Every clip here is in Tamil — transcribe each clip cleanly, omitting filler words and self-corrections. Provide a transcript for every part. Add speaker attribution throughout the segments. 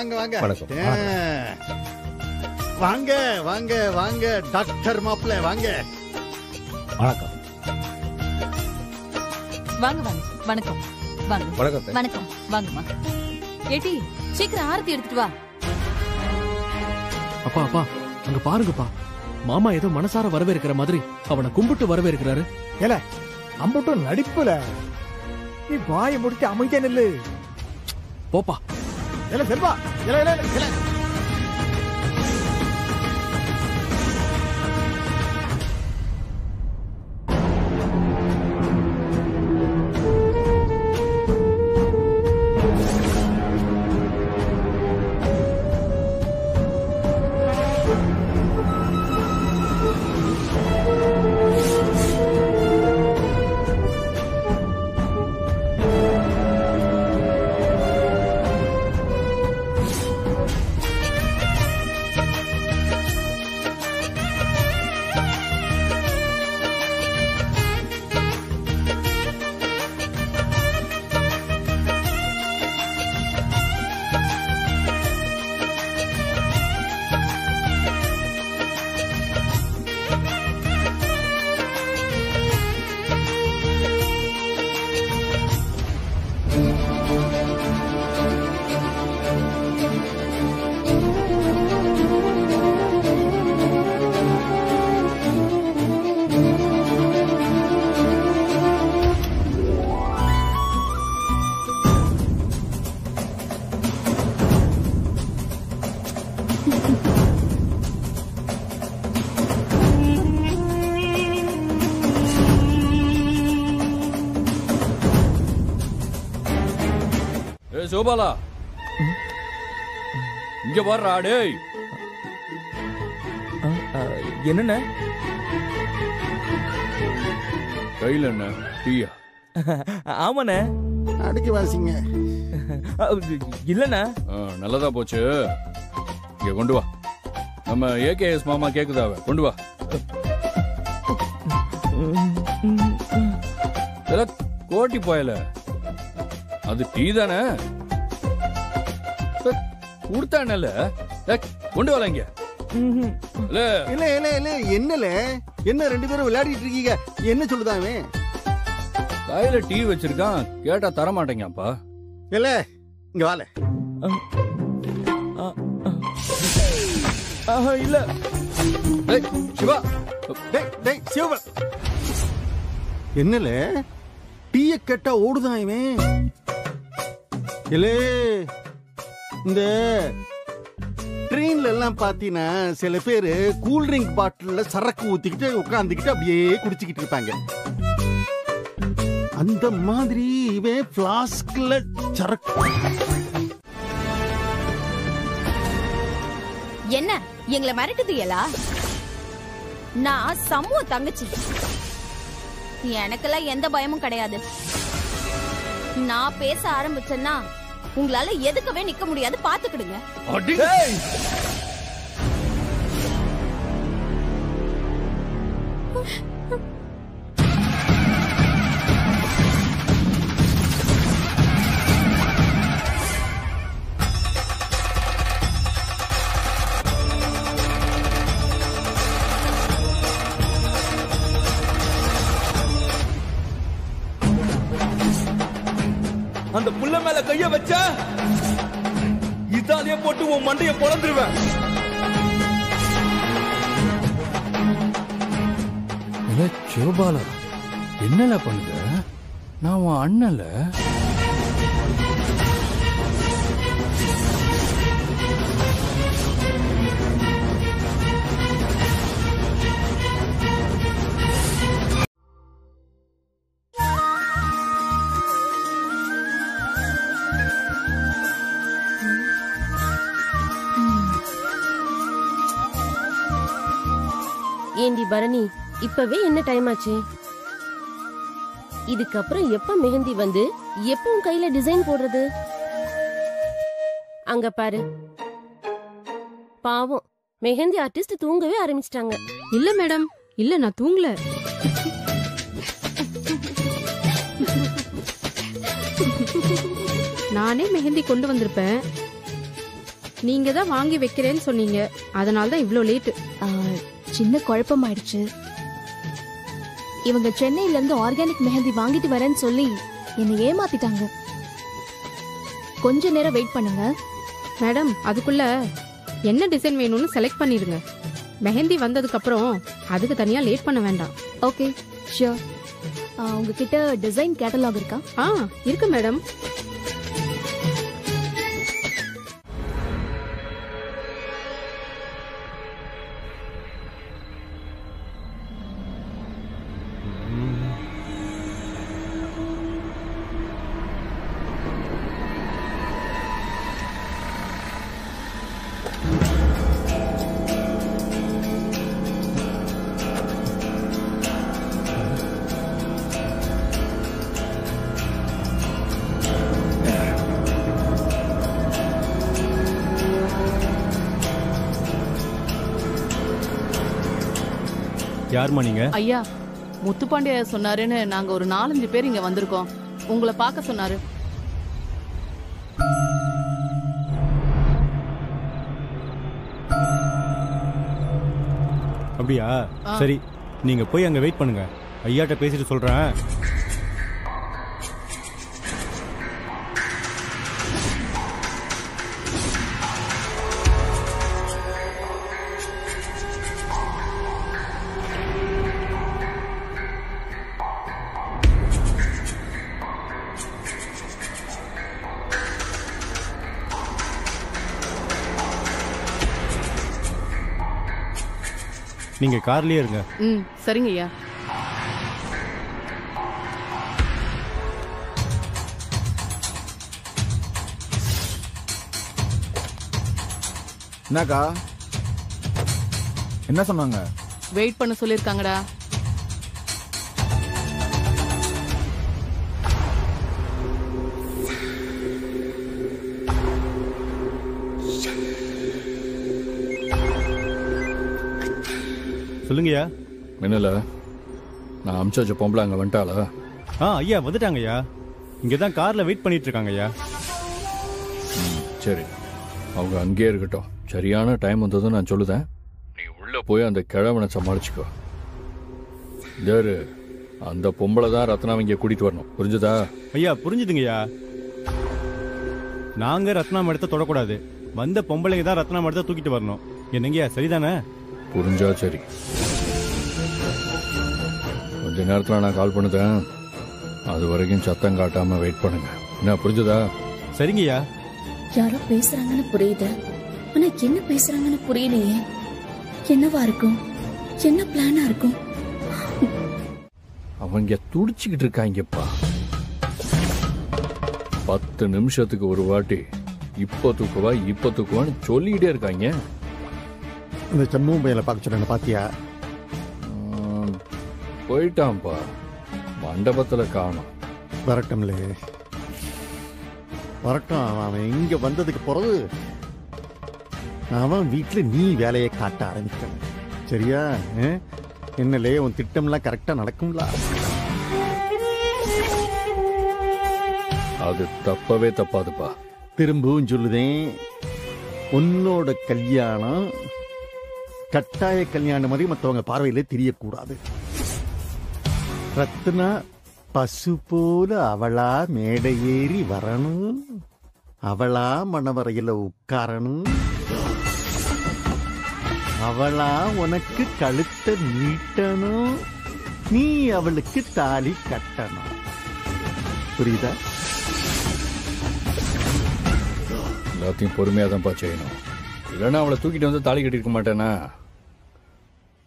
Speaker 1: வாங்க வாங்க.
Speaker 2: வணக்கம்.
Speaker 1: வாங்க வாங்க வாங்க டாக்டர் மாப்பிள்ளை வாங்க.
Speaker 2: வணக்கம்.
Speaker 3: வாங்க வாங்க. வணக்கம். வாங்க.
Speaker 2: வணக்கம்.
Speaker 3: வணக்கம். வாங்கம்மா. ஏட்டி சீக்கிரம் ஆரத்தி எடுத்துட்டு வா.
Speaker 4: அப்பா அப்பா அங்க பாருங்கப்பா, மாமா ஏதோ மனசார வரவேற்கிற மாதிரி அவனை கும்பிட்டு வரவேற்கிறாரு.
Speaker 5: ஏல அம்பட்டும் நடிப்புல நீ வாயை முடிச்சு அமைதியா நில்லு.
Speaker 4: போப்பா.
Speaker 5: ஏல செல்வா, ஏல ஏல ஏல
Speaker 6: சோபாலா, இங்க வர்றா டேய்.
Speaker 7: என்னண்ணே?
Speaker 6: கையில என்ன டீயா?
Speaker 7: ஆமாண்ணே.
Speaker 1: அடிக்க வாசிங்க.
Speaker 7: இல்லண்ணா.
Speaker 6: நல்லதா போச்சு. இங்க கொண்டு வா. நம்ம ஏகேஎஸ் மாமா கேக்குதாவ, கொண்டு வா. கோட்டி போயல, அது டீ தானே? கொடுத்தானல, கொண்டு வரல.
Speaker 1: என்னல என்ன ரெண்டு பேரும் விளையாடிட்டு இருக்கீங்க? என்ன சொல்லுதாவே?
Speaker 6: கையில டீ வச்சிருக்கான், கேட்டா தர மாட்டேங்கப்பா.
Speaker 1: இல்ல இங்க வால.
Speaker 7: இல்ல
Speaker 1: சிவா, சிவா என்னல டீய கேட்டா ஓடுதான் இவன். இல்ல இந்த ட்ரெயின்ல எல்லாம் பாத்தீங்கன்னா சில பேரு கூல் ட்ரிங்க் பாட்டில்ல சரக்கு ஊத்திக்கிட்டு உட்காந்துக்கிட்டு அப்படியே குடிச்சுக்கிட்டு இருப்பாங்க. அந்த மாதிரி இவன் பிளாஸ்க்ல சரக்கு.
Speaker 8: என்ன எங்களை மிரட்டுதியலா? நான் சமூக தங்கச்சி, எனக்கெல்லாம் எந்த பயமும் கிடையாது. நான் பேச ஆரம்பிச்சேன்னா உங்களால எதுக்கவே நிக்க முடியாது, பாத்துக்கிடுங்க.
Speaker 7: அந்த புள்ள மேல கைய வச்ச இதாலே போட்டு உன் மண்டைய பொளந்துருவேன்.
Speaker 6: சிவபாலா, என்னல பண்ணுங்க? நான் உன் அண்ணல.
Speaker 9: ஏண்டி பரணி, இப்பவே என்ன டைம் ஆச்சு? இதுக்கப்புறம் எப்ப மெஹந்தி வந்து எப்ப உன் கையில டிசைன் போடுறது? அங்க பாரு, பாவம் மெஹந்தி ஆர்டிஸ்ட் தூங்கவே ஆரம்பிச்சிட்டாங்க.
Speaker 10: இல்ல மேடம், இல்ல நான் தூங்கல. நானே மெஹந்தி கொண்டு வந்திருப்பேன். நீங்க தான் வாங்கி வைக்கிறேன்னு சொன்னீங்க, அதனால தான் இவ்ளோ லேட்.
Speaker 11: சின்ன குழப்பம் ஆயிடுச்சு. இவங்க சென்னையில இருந்து ஆர்கானிக் மெஹந்தி வாங்கிட்டு வரேன்னு சொல்லி என்னை ஏமாத்திட்டாங்க. கொஞ்ச நேரம் வெயிட் பண்ணுங்க
Speaker 10: மேடம். அதுக்குள்ள என்ன டிசைன் வேணும்னு செலக்ட் பண்ணிருங்க. மெஹந்தி வந்ததுக்கு அப்புறம் அதுக்கு தனியா லேட் பண்ண வேண்டாம்.
Speaker 11: Okay, sure. உங்ககிட்ட டிசைன் கேட்டலாக் இருக்கா?
Speaker 10: இருக்கு மேடம்.
Speaker 2: யாருமா நீங்க?
Speaker 12: ஐயா, முத்துப்பாண்டிய சொன்னாருன்னு நாங்க ஒரு 4-5 பேர் இங்க வந்திருக்கோம். உங்களை பார்க்க சொன்னாரு.
Speaker 2: அப்படியா? சரி, நீங்க போய் அங்க வெயிட் பண்ணுங்க. ஐயாட்ட பேசிட்டு சொல்றேன். நீங்க கார்லயே இருங்க.
Speaker 12: சரிங்க ஐயா.
Speaker 13: என்னக்கா, என்ன சொன்னாங்க?
Speaker 12: வெயிட் பண்ண சொல்லிருக்காங்கடா.
Speaker 2: சொல்லுங்கய்யா.
Speaker 6: என்னல, நான் அமிச்சு வச்ச பொம்பளை அங்க வந்துட்டாளா?
Speaker 2: ஐயா வந்துட்டாங்க ஐயா. இங்கதான் கார்ல வெயிட் பண்ணிட்டு இருக்காங்க ஐயா.
Speaker 6: சரி, அவங்க அங்கேயே இருக்கட்டும். சரியான டைம் வந்ததும் நான் சொல்லுதேன். நீ உள்ள போய் அந்த கிழவனை சமாளிச்சுக்கோ. தேரு, அந்த பொம்பளை தான் ரத்னாவை இங்கே கூட்டிட்டு வரணும். புரிஞ்சுதா?
Speaker 2: ஐயா புரிஞ்சுதுங்கய்யா. நாங்க ரத்னா மடத்தை தொடக்கூடாது. வந்த பொம்பளைங்க தான் ரத்னா மடத்தை தூக்கிட்டு வரணும். என்னங்கய்யா, சரிதானே?
Speaker 6: புரிஞ்சா சரி. கொஞ்ச நேரத்துல நான் கால் பண்ணுதேன். அது வரைக்கும் சத்தம் காட்டாம வெயிட் பண்ணுங்க. என்ன, புரிஞ்சுதா?
Speaker 2: சரிங்கய்யா.
Speaker 11: யாரோ பேசுறாங்கன்னு புரியுது, ஆனா என்ன பேசுறாங்கன்னு புரியலையே. என்னவா இருக்கும்? என்ன பிளானா இருக்கும்?
Speaker 6: அவங்க துடிச்சுக்கிட்டு இருக்காங்கப்பா. 10 நிமிஷத்துக்கு ஒரு வாட்டி இப்ப தூக்குவான்னு சொல்லிக்கிட்டே இருக்காங்க.
Speaker 1: இந்த சண்முகம் பையனை பார்க்க சொன்ன பாத்தியா?
Speaker 6: போயிட்டான்ப்பா, மண்டபத்துல காணோம்.
Speaker 1: வரட்டும்லே, வரட்டும். அவன் இங்க வந்ததுக்கு பிறகு அவன் வீட்டுல நீ வேலையை காட்ட ஆரம்பிக்கணும். சரியா? என்னலே, உன் திட்டம்லாம் கரெக்டா நடக்கும்ல?
Speaker 6: அது தப்பவே தப்பாதுப்பா.
Speaker 1: திரும்பவும் சொல்லுதேன், உன்னோட கல்யாணம் கட்டாய கல்யாணம் மாதிரி மற்றவங்க பார்வையில தெரியக்கூடாது. ரத்னா பசு போல அவளா மேடை ஏறி வரணும், அவளா மணவரையில உட்காரணும், அவளா உனக்கு கழுத்தை நீட்டணும், நீ அவளுக்கு தாலி கட்டணும். புரியுதா?
Speaker 6: எல்லாத்தையும் பொறுமையா தான்ப்பா செய்யணும். இல்லைன்னா அவளை தூக்கிட்டு வந்து தாலி கட்டிருக்க மாட்டேனா?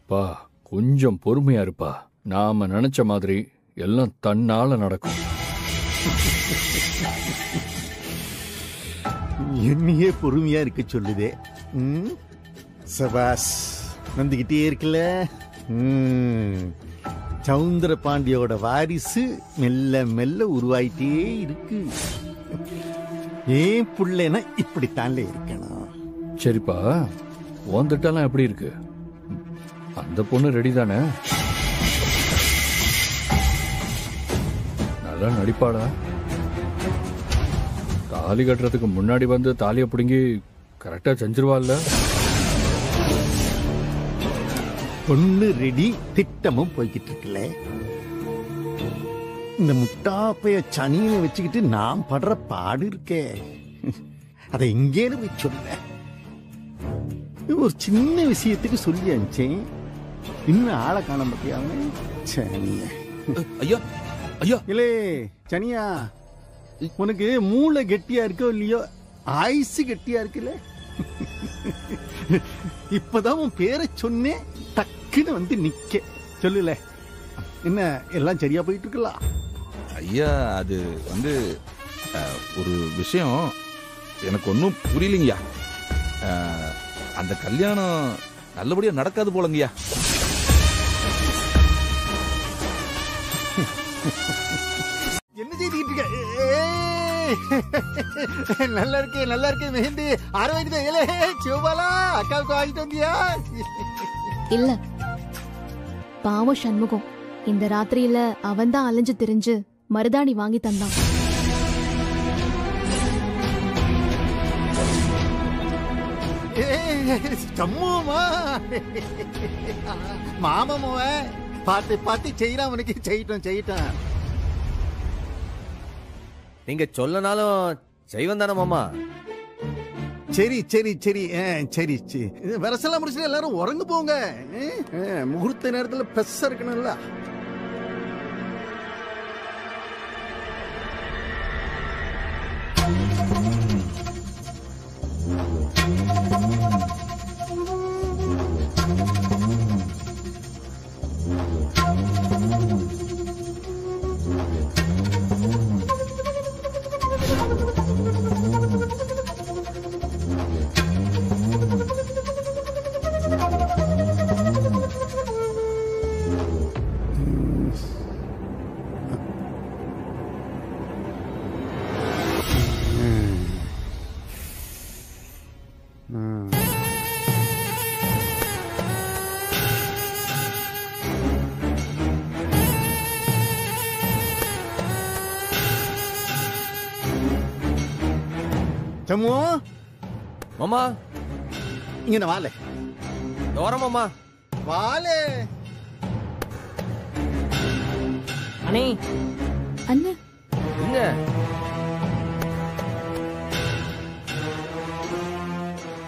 Speaker 6: பா, கொஞ்சம் பொறுமையா இருப்பா. நாம நினைச்ச மாதிரி எல்லாம் தன்னால நடக்கும்.
Speaker 1: என்னையே பொறுமையா இருக்க சொல்லுதே. சபாஸ், வந்துகிட்டே இருக்குல்ல. சவுந்தர பாண்டியோட வாரிசு மெல்ல மெல்ல உருவாயிட்டே இருக்கு. ஏன் புள்ளனா இப்படித்தான்ல இருக்கணும்.
Speaker 6: சரிப்பா, வந்துட்டாலாம் எப்படி இருக்கு? அந்த பொண்ணு ரெடி தானே? நல்லா நடிப்பாளா? தாலி கட்டுறதுக்கு முன்னாடி வந்து தாலியை பிடுங்கி கரெக்டா செஞ்சிருவாள்ல?
Speaker 1: பொண்ணு ரெடி, திட்டமும் போய்கிட்டு இருக்குல்ல. இந்த முட்டாப்பைய சனியில வச்சுக்கிட்டு நான் படுற பாடு இருக்கே, அதை எங்கேன்னு போய் சொல்ல. ஒரு சின்ன விஷயத்துக்கு சொல்லி அனுப்பிச்சேன், இன்னும் ஆளை காண பத்தியாவே. சனிய
Speaker 7: ஐயா ஐயா
Speaker 1: இல்லே சனியா, உனக்கு மூளை கெட்டியா இருக்கோ இல்லையோ, ஆயுசு கெட்டியா இருக்குல்ல. இப்பதான் உன் பேரை சொன்னேன், டக்குன்னு வந்து நிக்க. சொல்லுல, என்ன எல்லாம் சரியா போயிட்டு இருக்கலாம்?
Speaker 13: ஐயா அது வந்து ஒரு விஷயம் எனக்கு ஒன்றும் புரியலைங்கய்யா. அந்த கல்யாணம் நல்லபடியா நடக்காது போலங்கய்யா.
Speaker 1: என்ன செய்திட்டு இருக்க? நல்லா இருக்கு நல்லா இருக்கு மெஹந்தி. ஆரம்பிக்குது. ஏலே சிவபாலா, அக்காவுக்கு வாங்கிட்டு வந்தியா?
Speaker 14: இல்ல, பாவம் சண்முகம் இந்த ராத்திரியில அவன் தான் அலைஞ்சு திரிஞ்சு மருதாணி வாங்கி தந்தான்.
Speaker 1: சம்முமா மாமாமோவ பார்த்து பார்த்து செய்யறான், உனக்கு செய்யட்டும்.
Speaker 15: நீங்க சொல்லனாலும் செய்வன் தானே மாமா.
Speaker 1: சரி வரசெல்லாம் முடிச்சுட்டு எல்லாரும் உறங்க போங்க. முகூர்த்த நேரத்துல பெருசா இருக்கணும்ல. சம்மு
Speaker 15: மாமா,
Speaker 1: இங்க வாலே.
Speaker 15: தோரம் மாமா,
Speaker 1: வாலே.
Speaker 15: அண்ணே
Speaker 14: அண்ணே
Speaker 15: இங்க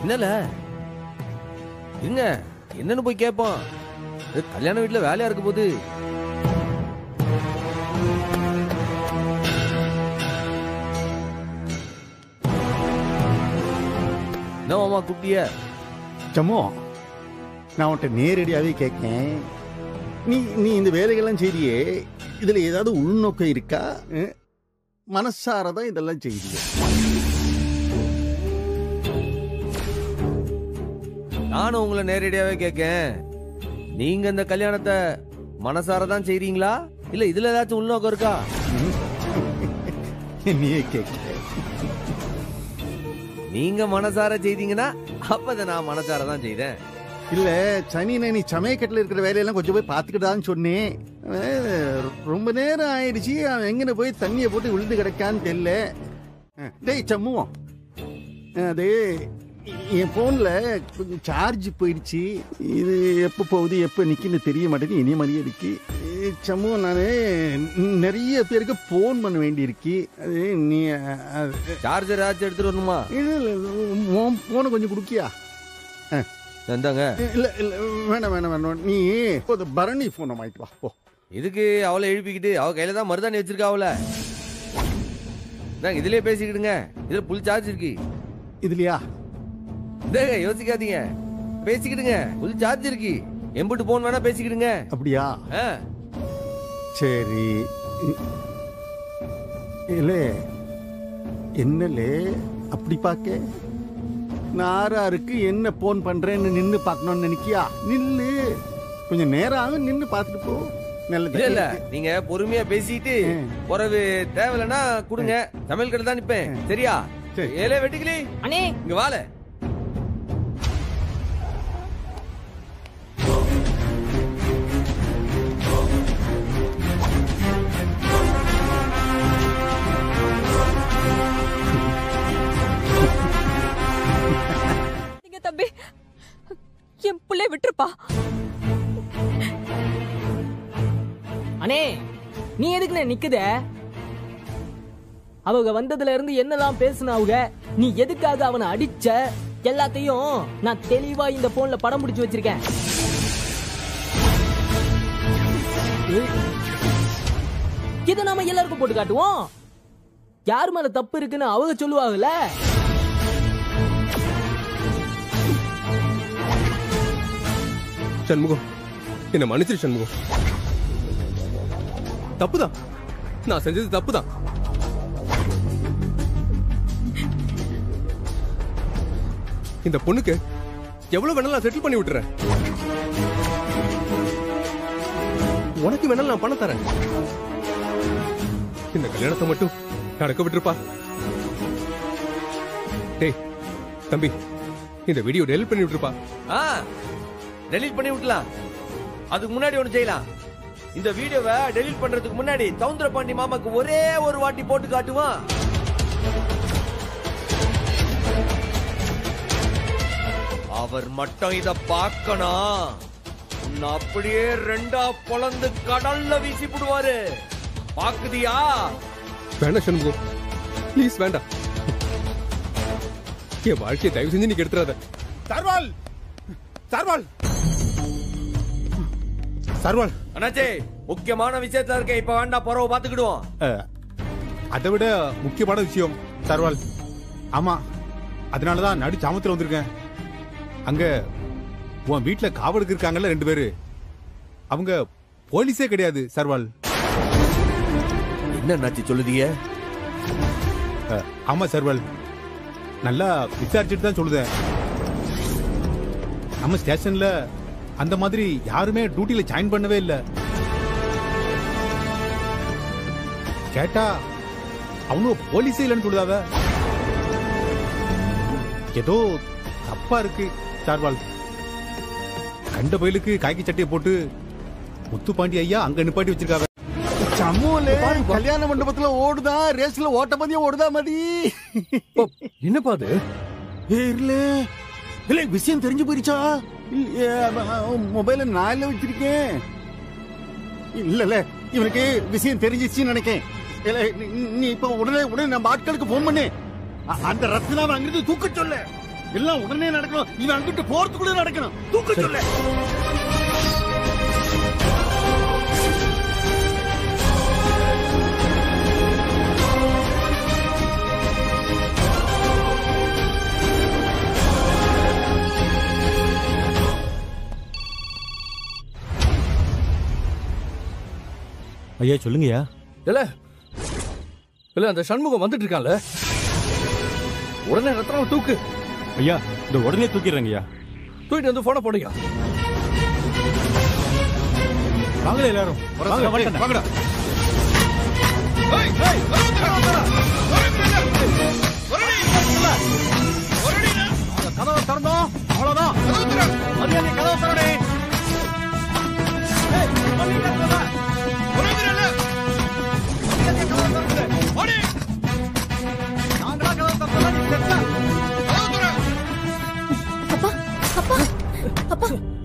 Speaker 15: என்னல இருங்க, என்னன்னு போய் கேட்போம். கல்யாண வீட்டுல வேலையா இருக்க போது. என்ன மாமா கூப்பிட்டிய?
Speaker 1: சம்மு, நான் உன்கிட்ட நேரடியாவே கேட்கேன். நீ இந்த வேலைகள்லாம் செய்தியே, இதுல ஏதாவது உள்நோக்கம் இருக்கா? மனசாரதான் இதெல்லாம் செய்திய?
Speaker 15: நானும் உங்களை நேரடியாவே கேட்கேன். நீங்க இந்த கல்யாணத்தை மனசாரதான் செய்றீங்களா, இல்ல இதுல ஏதாச்சும் உள்நோக்கம் இருக்கா?
Speaker 1: நீயே கேட்க.
Speaker 15: நீங்க மனசார செய்தீங்கன்னா அப்பதான் நான் மனசாரதான் செய்தேன்.
Speaker 1: இல்ல சனின, நீ சமயக்கட்டில் இருக்கிற வேலையெல்லாம் கொஞ்சம் போய் பாத்துக்கிட்டான்னு சொன்னேன். ரொம்ப நேரம் ஆயிடுச்சு, அவன் எங்கன போய் தண்ணியை போட்டு விழுந்து கிடக்கான்னு தெரியல. டேய் சம்முவோம், அது என் போன்ல கொஞ்சம் சார்ஜ் போயிடுச்சு. இது எப்போ போகுது எப்போ நிற்குன்னு தெரிய மாட்டேங்குது. இனிய மாதிரியே இருக்கு. சம்முவம், நான் நிறைய பேருக்கு போன் பண்ண வேண்டி இருக்கு. அது நீ
Speaker 15: சார்ஜர் ஆச்சு எடுத்துட்டு வரணுமா?
Speaker 1: இல்லை போனை கொஞ்சம் கொடுக்கியா?
Speaker 15: இந்தாங்க.
Speaker 1: இல்ல வேணாம், நீ பரணி போனை வாங்கிட்டு வா போ.
Speaker 15: இதுக்கு அவளை எழுப்பிக்கிட்டு அவ கையில தான் மருதாணி வச்சிருக்கா. அவளை இதுலயே பேசிக்கிடுங்க. இதுல புல் சார்ஜ் இருக்கு.
Speaker 1: இதுலயா?
Speaker 15: யோசிக்காதீங்க, பேசிக்கிடுங்க. புல் சார்ஜ் இருக்கு. எம்பிட்டு போன் வேணா பேசிக்கிடுங்க.
Speaker 1: அப்படியா? சரி. இல்லே என்னலே அப்படி பாக்க? நாராருக்கு என்ன போன் பண்றேன்னு நின்னு பாக்கணும்னு நினைக்கியா? நில்லு, கொஞ்சம் நேரம் ஆகும், நின்னு பாத்துட்டு போ. நல்லது.
Speaker 15: இல்ல நீங்க பொறுமையா பேசிட்டு உறவு தேவையில்லைன்னா கொடுங்க. சமையல் கடை தான் நிப்பேன். சரியா? ஏலே வெட்டிக்கிளி அண்ணே, இங்க வாழ.
Speaker 16: விட்டுருப்பா.
Speaker 17: அண்ணே நீ எதுக்குண்ணே நிக்குத? அவங்க வந்ததுல இருந்து என்னெல்லாம் பேசுனாவுக, நீ எதுக்காக அவனை அடிச்ச எல்லாத்தையும் நான் தெளிவா இந்த போன்ல படம் பிடிச்சு வச்சிருக்கேன். இதை நாம எல்லாருக்கும் போட்டு காட்டுவோம். யார் மேல தப்பு இருக்குன்னு அவங்க சொல்லுவாங்கல்ல.
Speaker 18: சண்முகம், என்ன மன்னிச்சிரு சண்முகம். தப்புதான், நான் செஞ்சது தப்புதான். இந்த பொண்ணுக்கு எவ்வளவு வேணாலும் செட்டில் பண்ணி விட்டுறேன். உனக்கு வேணாலும் நான் பணம் தரேன். இந்த கல்யாணத்தை மட்டும் நடக்க விட்டுருப்பா. டேய் தம்பி, இந்த வீடியோ டெலிட் பண்ணி விட்டுருப்பா.
Speaker 15: டெலீட் பண்ணி விட்டலாம். அதுக்கு முன்னாடி ஒண்ணு செய்யலாம். இந்த வீடியோவை டெலீட் பண்றதுக்கு முன்னாடி சவுந்தரபாண்டி மாமாக்கு ஒரே ஒரு வாட்டி போட்டு காட்டுவான். அவர் மட்டும் இத பார்க்கணும். உன்னை அப்படியே ரெண்டா பொளந்து கடல்ல வீசி போடுவாரு. பாக்குதியா?
Speaker 18: வேண்டாம் சண்முகம், ப்ளீஸ் வேண்டாம். என் வாழ்க்கையை தயவு செஞ்சு நீ கெடுத்துறாத.
Speaker 19: சர்வால், சர்வால், சர்வால்.
Speaker 15: அண்ணாச்சே, முக்கியமான விஷயத்துல இருக்க. இப்ப வேண்டாம், பரவ பாத்துக்கிடுவோம்.
Speaker 19: அதை விட முக்கியமான விஷயம் சர்வால். ஆமா, அதனாலதான் நடு சாமத்துல வந்திருக்கேன். அங்க உன் வீட்டுல காவலுக்கு இருக்காங்கல்ல 2 பேரு, அவங்க போலீஸே கிடையாது சர்வால்.
Speaker 15: என்ன நாச்சி சொல்லுதீங்க?
Speaker 19: ஆமா சர்வால், நல்லா விசாரிச்சுட்டு தான் சொல்லுதேன். நம்ம ஸ்டேஷன்ல அந்த மாதிரி யாருமே டியூட்டில ஜாயின் பண்ணவே இல்ல. கேட்டா அவனு போலீஸே இல்லைன்னு சொல்லுதாவ. ஏதோ தப்பா இருக்கு சார்வால். கண்ட பயிலுக்கு காக்கி சட்டையை போட்டு முத்துப்பாண்டி ஐயா அங்க நிப்பாட்டி வச்சிருக்காங்க.
Speaker 1: சமூல கல்யாண மண்டபத்துல ஓடுதா, ரேஸ்ல ஓட்டப்பதியம் ஓடுதா மதி.
Speaker 6: என்னப்பா அது?
Speaker 1: இல்ல விஷயம் தெரிஞ்சு போயிருச்சா? மொபைல நான் வச்சிருக்கேன். இல்ல இவனுக்கு விஷயம் தெரிஞ்சிச்சுன்னு நினைக்கேன். நீ இப்ப உடனே நம்ம ஆட்களுக்கு போன் பண்ணு. அந்த ரத்னாவை அங்கிருந்து தூக்க சொல்ல. எல்லாம் உடனே நடக்கணும். இவன் அங்கிட்டு போறதுக்குள்ள நடக்கணும். தூக்க சொல்ல.
Speaker 2: ஐயா சொல்லுங்கய்யா.
Speaker 6: இல்ல இல்ல, அந்த சண்முகம் வந்துட்டு இருக்கான்ல, உடனே ரத்னாவை தூக்கு.
Speaker 2: ஐயா இந்த உடனே தூக்கிடுறேங்க ஐயா.
Speaker 6: தூக்கிட்டு வந்து போன போடுங்க.
Speaker 2: வாங்கல எல்லாரும், வாங்கடா.
Speaker 1: கதவை திறந்தோம், அவ்வளவுதான். மரியாதை கதவை திறனே.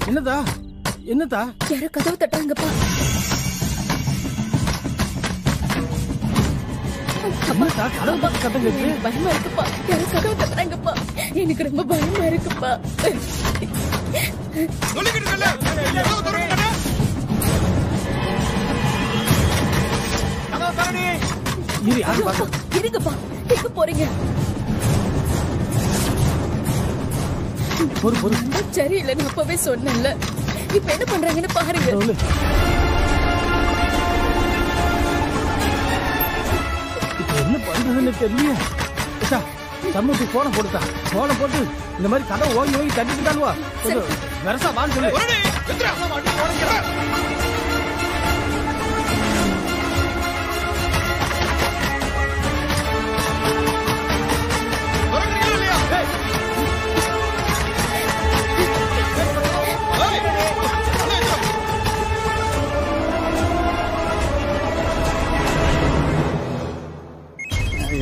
Speaker 17: என்னதா என்னதா?
Speaker 11: யாரோ கதவு தட்டாங்கப்பா. பயமா இருக்குப்பா. யாரோ கதவு தட்டாங்கப்பா. எனக்கு ரொம்ப பயமா இருக்குப்பா. இருங்கப்பா, எங்க போறீங்க? சரியில்லைன்னு அப்பவே சொன்னேன்ல. இப்ப என்ன பண்றாங்கன்னு பாருங்க.
Speaker 17: என்ன பண்றதுன்னு தெரியல. சம்முக்கு போன போடுதா, போன போட்டு இந்த மாதிரி கதை ஓங்கி தட்டிட்டு தானுவா. வரசா வான்னு சொல்லு.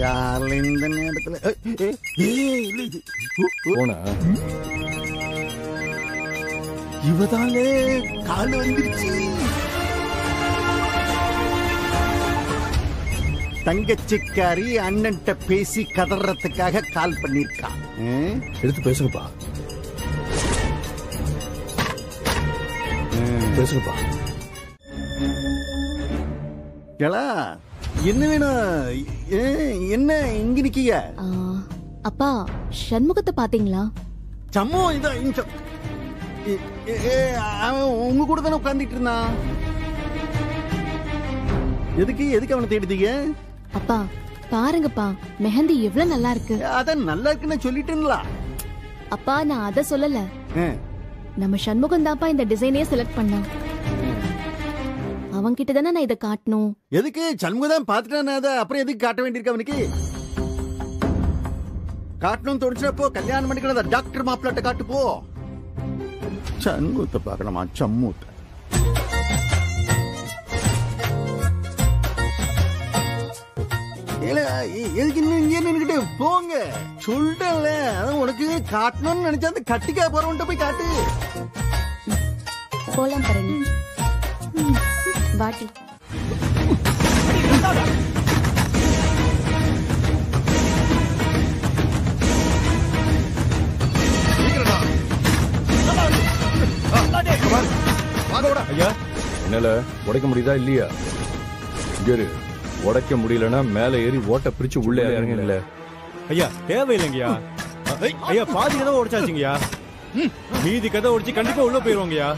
Speaker 1: யாரில் இந்த நேரத்துல
Speaker 6: போன
Speaker 1: இவதாலே கால் வந்துருச்சு. தங்கச்சிக்காரி அண்ணன்ட்ட பேசி கதறதுக்காக கால் பண்ணிருக்கான்.
Speaker 6: எடுத்து பேசுங்கப்பா. பேசுங்கப்பா.
Speaker 1: என்ன வேணும்? என்ன இங்க நிக்கீங்க?
Speaker 14: அப்பா சண்முகத்தை பாத்தீங்களா?
Speaker 1: சம்மு அவன் உங்க கூட தானே உட்கார்ந்துட்டு இருந்தான். எதுக்கு அவனை தேடிட்டீங்க?
Speaker 14: அப்பா பாருங்கப்பா, மெஹந்தி எவ்வளவு நல்லா இருக்கு.
Speaker 1: அதான் நல்லா இருக்குன்னு சொல்லிட்டேன்ல.
Speaker 14: அப்பா நான் அத சொல்லல, நம்ம சண்முகம் தான்ப்பா இந்த டிசைனே செலக்ட் பண்ணான். அவன் கிட்ட தானே நான் இதை காட்டணும்.
Speaker 1: எதுக்கு? சண்முகம் தான் பாத்துட்டானே, அதை அப்புறம் எதுக்கு காட்ட வேண்டியிருக்கு அவனுக்கு? காட்டணும் தோணுச்சுப்போ கல்யாணம் பண்ணிக்கணும். டாக்டர் மாப்பிள்ளாட்ட காட்டு போ. சண்முகத்தை பார்க்கணுமா? சம்மூத்தை எதுக்கு இன்னும் இங்கே நின்னுக்கிட்டு போங்க. சொல்றேன்ல, அதான் உனக்கு காட்டணும்னு நினைச்சா அந்த கட்டிக்கா போறவன்ட்ட போய் காட்டு.
Speaker 8: போலாம் பரணி. வாட்டி
Speaker 6: என்னால உடைக்க முடியுதா இல்லையா? உடைக்க முடியலன்னா மேல ஏறி ஓட்ட பிரிச்சு உள்ளே இறங்கல.
Speaker 2: ஐயா தேவையில்லைங்கய்யா. ஐயா பாதி கதை உடைச்சாச்சுங்கய்யா. மீதி கதை உடைச்சு கண்டிப்பா உள்ள போயிருவாங்கய்யா.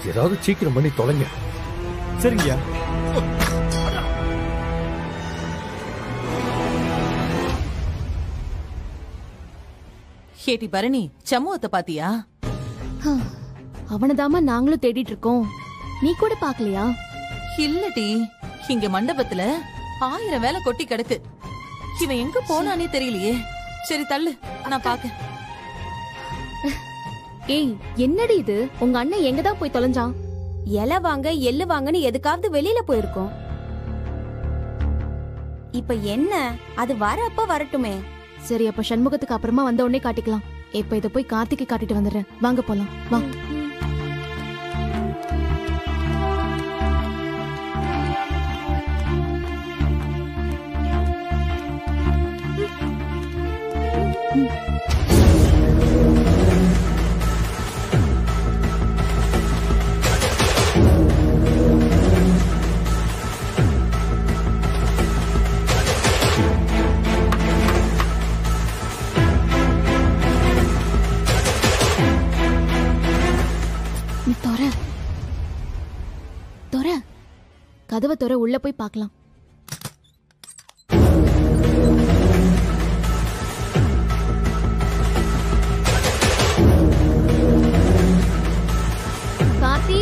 Speaker 6: ஏதாவது சீக்கிரம் பண்ணி தொலைங்க.
Speaker 2: சரிங்கய்யா.
Speaker 3: கேட்டி பரணி, சமூகத்தை பாத்தியா?
Speaker 14: அவனதாமா நாங்களும் தேடிட்டு இருக்கோம். நீ கூட பாக்கலையா?
Speaker 3: இல்லடி, இங்க மண்டபத்துல 1000 வேலை கொட்டி கிடக்கு. இவன் எங்க போனானே தெரியலையே. சரி தள்ளு, நான் பாக்க.
Speaker 14: ஏய் என்னடி இது? உங்க அண்ணன் எங்கதான் போய் தொலைஞ்சான்?
Speaker 8: இலை வாங்க எள்ளு வாங்கன்னு எதுக்காவது வெளியில போயிருக்கோம். இப்ப என்ன? அது வரப்ப வரட்டுமே.
Speaker 14: சரி அப்ப சண்முகத்துக்கு அப்புறமா வந்த உடனே காட்டிக்கலாம். இப்ப இத போய் கார்த்திக்கு காட்டிட்டு வந்துடுறேன். வாங்க போலாம். வா. கதவை தோற உள்ள போய் பார்க்கலாம். கார்த்தி,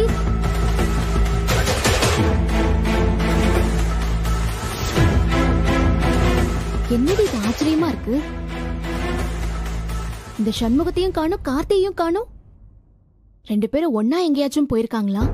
Speaker 14: என்னடி இது ஆச்சரியமா இருக்கு? இந்த சண்முகத்தையும் காணும், கார்த்தியையும் காணும். 2 பேரும் ஒன்னா எங்கேயாச்சும் போயிருக்காங்களா?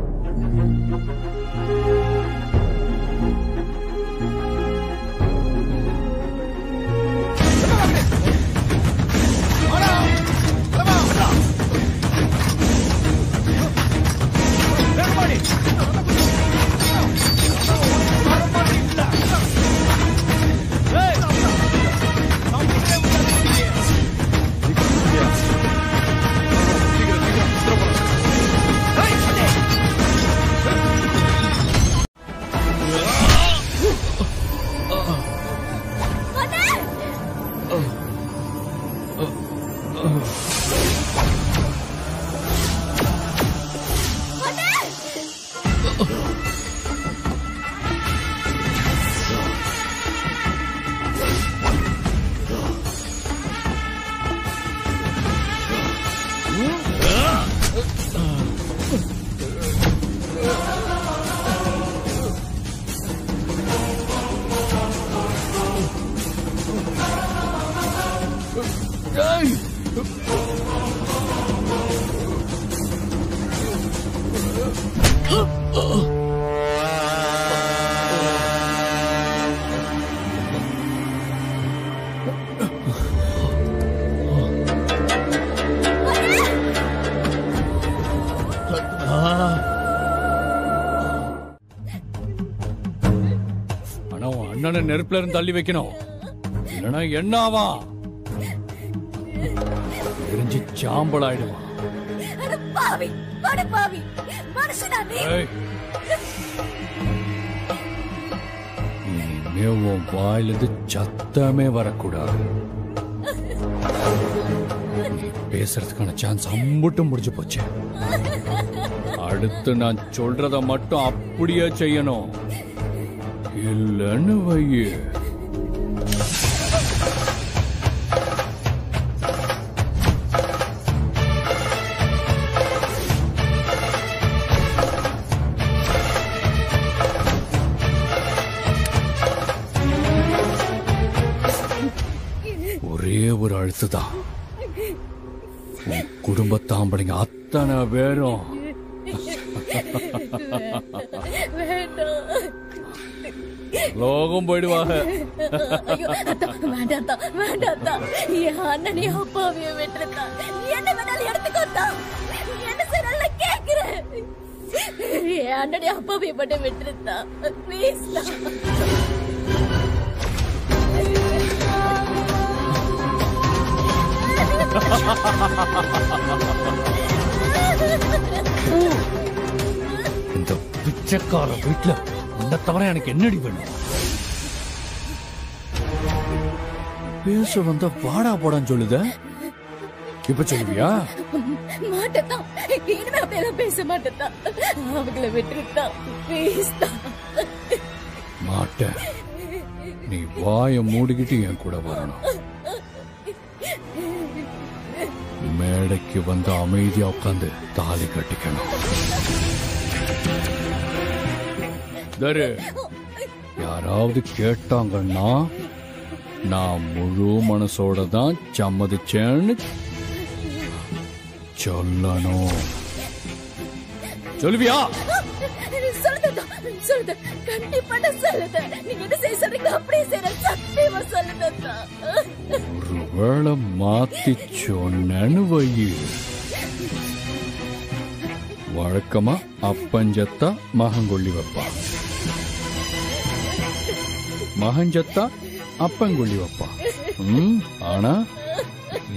Speaker 6: ஆனா உன் அண்ணனை நெருப்புல இருந்து தள்ளி வைக்கணும், இல்லைன்னா என்ன ஆவா? எரிஞ்சு சாம்பல் ஆயிடுவான். இனிமே உன் வாயிலிருந்து சத்தமே வரக்கூடாது. நீ பேசுறதுக்கான சான்ஸ் அம்புட்டும் முடிஞ்சு போச்சு. அடுத்து நான் சொல்றத மட்டும் அப்படியே செய்யணும், இல்லன்னு வையே. ஒரே ஒரு அழுத்துதான் உன் குடும்பத்தாம்பளைங்க அத்தனை பேரும் லோகம் போயிடுவாங்க.
Speaker 11: வேண்டாம், என் அண்ணனையும் அப்பாவையும் விட்டுருந்தா என்ன வேணாலும் எடுத்துக்கோத்தா. என்ன சொல்ல கேக்குறேன், என் அண்ணனையும் அப்பாவையும் மட்டும் விட்டுருந்தா ப்ளீஸ்.
Speaker 6: இந்த பிச்சைக்கார வீட்டுல இந்த தவிர எனக்கு என்னடி வேணும்? பேச வந்த வாடா போடான்னு சொல்லுத, இப்ப சொல்லுவியா?
Speaker 11: மாட்டத்தான், இனிமே அப்படியெல்லாம் பேச மாட்டத்தான். அவங்கள விட்டுருந்தா ப்ளீஸ்.
Speaker 6: மாட்டேன். நீ வாய மூடிக்கிட்டு என் கூட வரணும். மேடைக்கு வந்து அமைதியா உட்காந்து தாலி கட்டிக்கணும். யாராவது கேட்டாங்கன்னா நான் முழு மனசோட தான் சம்மதிச்சேன்னு சொல்லணும். சொல்லுவியா?
Speaker 11: சொல்லுது, கண்டிப்பா சொல்லுது. நீங்க என்ன செய்ய சொல்றீங்க அப்படியே செய்யற, சத்தியமா சொல்லுதா.
Speaker 6: ஒருவேளை மாத்தி சொன்னேன்னு வையி, வழக்கமா அப்பஞ்சத்தா மகங்கொல்லி வைப்பா, மகஞ்சத்தா அப்பங்கொல்லி வைப்பா. ஆனா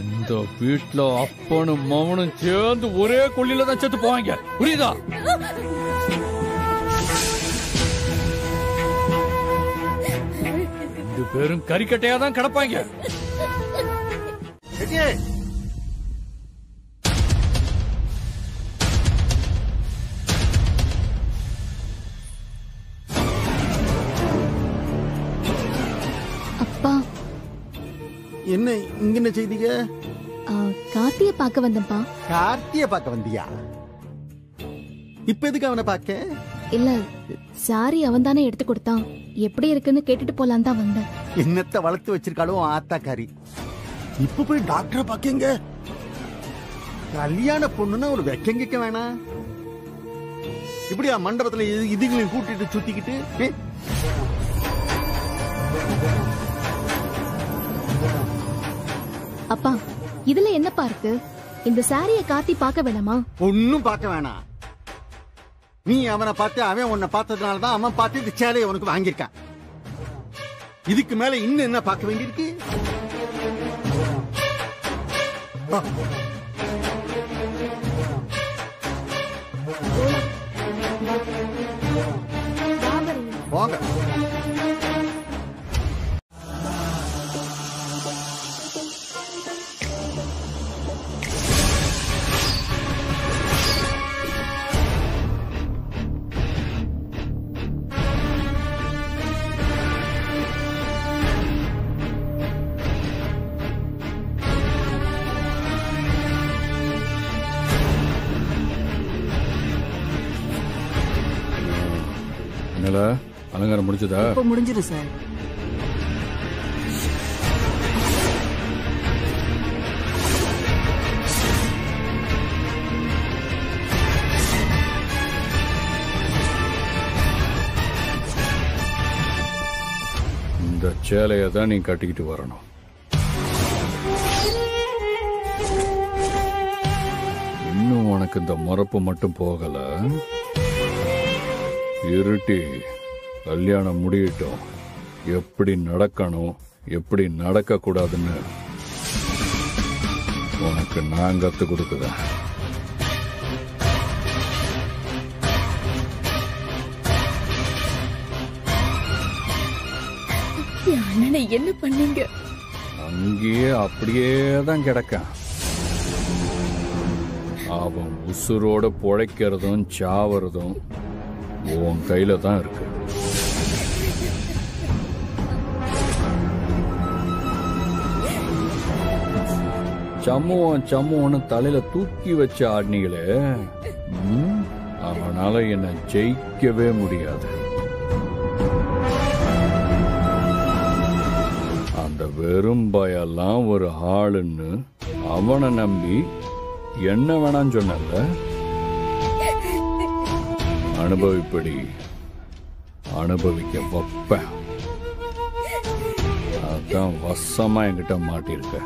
Speaker 6: இந்த வீட்டுல அப்பனும் மவனும் சேர்ந்து ஒரே கொல்லில தான் செத்து போவாங்க, புரியுதா? ரெண்டு பேரும் கறிக்கட்டையா தான் கிடப்பாங்க.
Speaker 14: அப்பா,
Speaker 1: என்ன இங்க என்ன செய்தீங்க?
Speaker 14: கார்த்திய பார்க்க வந்தப்பா.
Speaker 1: கார்த்திய பார்க்க வந்தியா? இப்ப எதுக்கு அவனை பார்க்க?
Speaker 14: இல்ல, சாரி அவன் தானே எடுத்து கொடுத்தான், எப்படி இருக்குன்னு கேட்டுட்டு போலாம் தான் வந்தேன்.
Speaker 1: என்னத்த வளர்த்து வச்சிருக்காளோ ஆத்தாக்காரி, இப்ப போய் டாக்டரை பாக்கங்க. கல்யாண பொண்ணுன்னா ஒரு வெக்கங்க வேணாம். இப்படியா மண்டபத்துல இதுங்களையும் கூட்டிட்டு சுத்திக்கிட்டு?
Speaker 14: அப்பா, இதுல என்னப்பா இருக்கு? இந்த சாரிய கார்த்தி பார்க்க வேணாமா?
Speaker 1: ஒன்னும் பார்க்க வேணாம். நீ அவனை பார்த்து அவன் உன்னை பார்த்ததுனாலதான் அவன் பார்த்து இந்த சேலையை உனக்கு வாங்கியிருக்கான். இதுக்கு மேல இன்னும் என்ன பார்க்க வேண்டியிருக்கு? போங்க.
Speaker 6: அலங்காரம் முடிஞ்சதா?
Speaker 16: இப்ப முடிஞ்சிரு சார்.
Speaker 6: இந்த சேலையை தான் நீ கட்டிக்கிட்டு வரணும். இன்னும் உனக்கு இந்த முறப்பு மட்டும் போகல. இருட்டி கல்யாணம் முடியட்டும், எப்படி நடக்கணும் எப்படி நடக்க கூடாதுன்னு உனக்கு நான் கத்து கொடுக்குறேன்.
Speaker 11: அண்ணனை என்ன பண்ணீங்க?
Speaker 6: அங்கேயே அப்படியே தான் கிடக்க. அவன் உசுரோட பொழைக்கிறதும் சாவறதும் உன் கையில தான் இருக்கு. சம்முவன்னு தலையில தூக்கி வச்ச ஆடினீங்களே, அவனால என்ன ஜெயிக்கவே முடியாது. அந்த வெறும் பயெல்லாம் ஒரு ஆளுன்னு அவனை நம்பி என்ன வேணான்னு சொன்னல. அனுபவிப்படி அனுபவிக்க வைப்பேன். அதான் வசமா என்கிட்ட மாட்டிருக்க.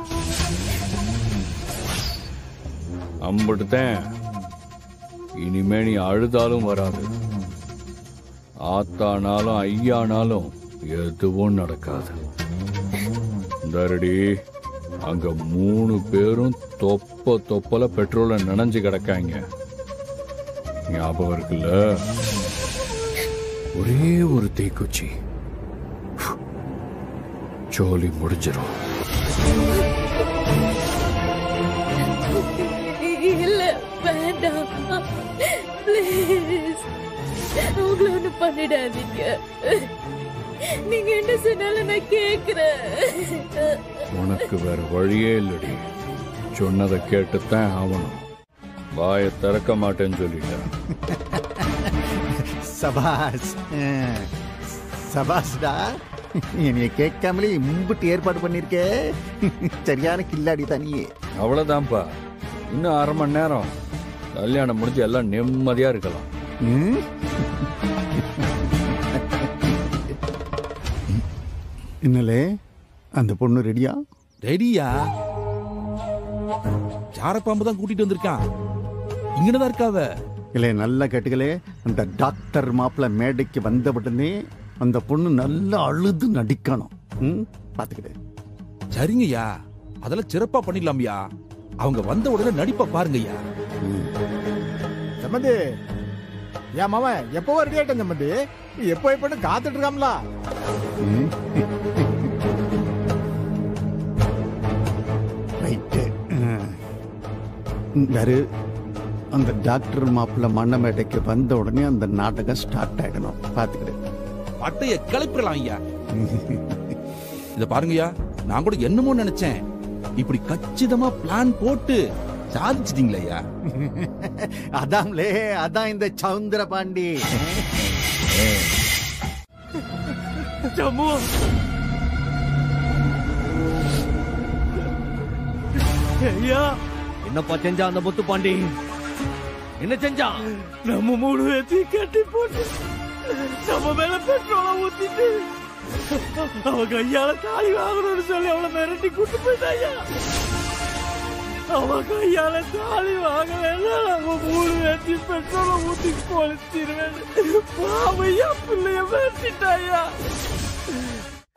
Speaker 6: அம்பிட்டுதான் இனிமே நீ அழுதாலும் வராது, ஆத்தானாலும் ஐயானாலும் எதுவும் நடக்காது. தரடி அங்க 3 பேரும் தொப்பல பெட்ரோல நனைஞ்சு கிடக்காங்க. ஞாபகம் இருக்குல்ல? ஒரே ஒரு தீக்குச்சி, ஜோலி முடிஞ்சிடும்.
Speaker 11: இல்ல வேண்டாம், ப்ளீஸ் உங்களை ஒண்ணு பண்ணிடாதீங்க. நீங்க என்ன சொன்னாலும் நான் கேக்குறேன்.
Speaker 6: உனக்கு வேற வழியே இல்லடி, சொன்னதை கேட்டுத்தான் ஆகணும். வாயை திறக்க மாட்டேன்னு சொல்லிட்டேன்.
Speaker 1: சபாஸ் சபாஸ்டா, என்னைய கேட்காமலே இம்புட்டு ஏற்பாடு பண்ணிருக்கே. சரியான கில்லாடி தனியே.
Speaker 6: அவ்வளவுதான்ப்பா, இன்னும் 1/2 மணி நேரம் கல்யாணம் முடிஞ்சு எல்லாம் நிம்மதியா இருக்கலாம்.
Speaker 1: என்னலே அந்த பொண்ணு ரெடியா?
Speaker 13: ரெடியா? சாரப்பாம்பு தான் கூட்டிட்டு வந்திருக்கான். இங்கதான் இருக்காவ.
Speaker 1: இல்லை நல்லா கேட்டுக்கலே, அந்த டாக்டர் மாப்பிள்ள மேடைக்கு வந்த உடனே அந்த பொண்ணு நல்லா அழுது நடிக்கணும். பாத்துக்கிட்டு.
Speaker 13: சரிங்கய்யா, அதெல்லாம் சிறப்பா பண்ணிடலாம்யா. அவங்க வந்த உடனே நடிப்ப பாருங்கய்யா.
Speaker 5: சம்பந்தி, என் மாமன் எப்போ ரெடி ஆயிட்டேன் சம்பந்தி. எப்போ காத்துட்டு இருக்காமலா?
Speaker 1: ரைட்டு. யாரு அந்த டாக்டர் மாப்பிள்ள மண்ணமேடைக்கு வந்த உடனே அந்த நாடகம் ஸ்டார்ட் ஆயிடணும். பாத்துக்கிட்டு
Speaker 13: பட்டைய கிளப்பிடலாம் ஐயா. இத பாருங்கய்யா, நான் கூட என்னமோ நினைச்சேன், இப்படி கச்சிதமா பிளான் போட்டு சாதிச்சிட்டீங்களே ஐயா.
Speaker 1: அதான்லே, அதான் இந்த சவுந்தர பாண்டி.
Speaker 15: ஐயா, என்னப்பா செஞ்சா அந்த முத்து பாண்டி? என்ன செஞ்சா? நம்ம 3 பேத்தையும் கட்டி போட்டு நம்ம மேல பெட்ரோல ஊத்திட்டு அவ கையால தாலி வாங்கணும்னு சொல்லி அவளை மிரட்டி கூட்டு போயிட்டாயா. அவ கையால தாலி வாங்கலன்னா நம்ம 3 பேத்தையும் பெட்ரோல ஊத்தி பொழிச்சிருவேன். பாவையா பிள்ளைய மிரட்டிட்டாயா.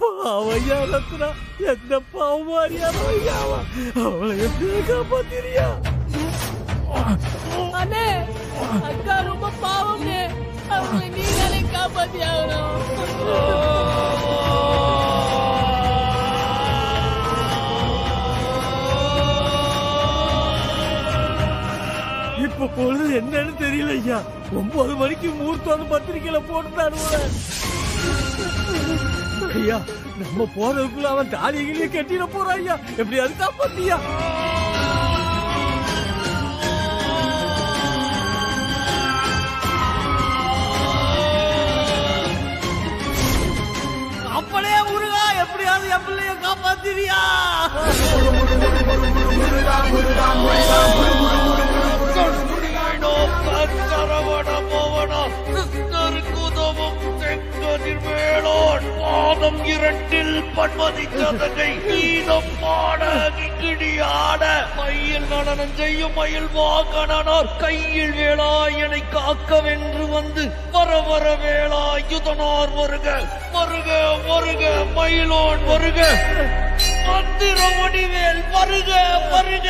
Speaker 15: பாவையா ரத்னா, எந்த பாவமாரியானோ ஐயாவா, அவளை எப்படி காப்பாத்திரியா?
Speaker 11: அண்ணே, அக்கா ரொம்ப பாவம்னே, அவங்களை நீங்களே காப்பாத்தி ஆகணும்.
Speaker 15: இப்ப பொழுது என்னன்னு தெரியல ஐயா. 9 மணிக்கு மூர்த்தம் பத்திரிக்கையில போட்டுட்டாரு ஐயா. நம்ம போறதுக்குள்ள அவன் தாலிகளே கட்டிட போறான் ஐயா. எப்படி அது காப்பாத்தியா? அப்படியே முருகா, எப்படியாவது என் பிள்ளைய காப்பாத்திரியா? சரவண போவன கிருஷ்ணருக்கு உதவும் செங்கதிர் வேளோன். பாதம் 2 பன்மதி சதகை கீதம் பாட கிங்கிடி ஆட மயில் நடனம் செய்யும் மயில் வாகனார் கையில் வேளாயனை காக்கவென்று வந்து வர வர வேலாயுதனார் வருக வருக வருக மயிலோன் வருக மந்திரமணிவேல் வருக வருக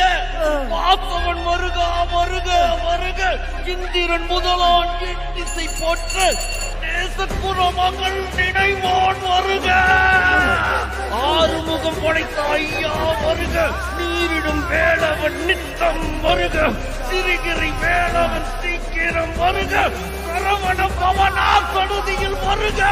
Speaker 15: பார்த்தவன் வருக வருக வருக இந்திரன் முதலான் என் திசை போற்ற நேசக்குற மகள் நினைவான் வருக ஆறுமுகம் படைத்த ஐயா வருக நீரிடும் வேளவன் நித்தம் வருக சிறுகிரி வேளவன் சீக்கிரம் வருக சரவண பவனா சடுதியில் வருக